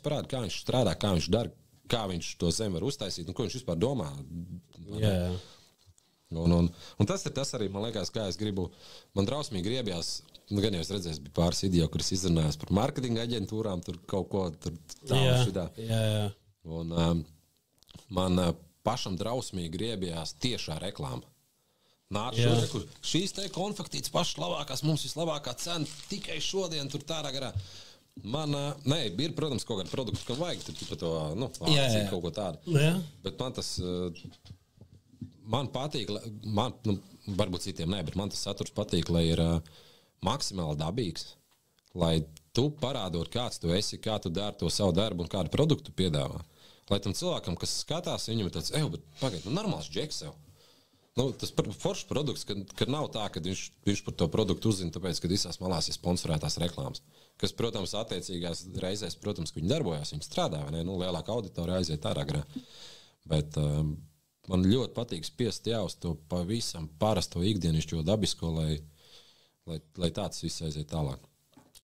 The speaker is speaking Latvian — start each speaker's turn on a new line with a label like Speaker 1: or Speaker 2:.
Speaker 1: parāda, kā viņš strādā, kā viņš dara, kā viņš to zemi var uztaisīt un ko viņš vispār domā.
Speaker 2: Jā.
Speaker 1: Un tas ir tas arī, man liekas, kā es gribu. Man drausmīgi griebjās, gan jau es redzēju, bija pāris video, kuras izrunājās par marketinga aģentūrām, tur kaut ko tādu šidā.
Speaker 2: Jā.
Speaker 1: Un man pašam drausmīgi griebjās tiešā reklāma. Nāc šodien, kur šīs te konfektītes pašas labākās, mums vislabākā cena, tikai šodien tur tādā garā. Man, ir, protams, kaut kāda produkta, kam vajag, tur pa to, vācīt kaut ko tādu.
Speaker 2: Jā.
Speaker 1: Bet man tas, man patīk, varbūt citiem ne, bet man tas saturs patīk, lai ir maksimāli dabīgs, lai tu parādot, kāds tu esi, kā tu dari to savu darbu un kādu produktu piedāvā. Lai tam cilvēkam, kas skatās, viņam ir tāds, bet pagaid, normāls džeks sev. Tas foršs produkts, kad nav tā, ka viņš par to produktu uzzina, tāpēc, ka visās malās ir sponsorētās reklāmas. Kas, protams, attiecīgās reizēs, protams, ka viņi darbojās, viņi strādā, vai ne? Lielāka auditorija aiziet ārā grā. Bet man ļoti patīk spiest uz to pavisam parasto ikdienišķo dabisko, lai tāds viss aiziet tālāk.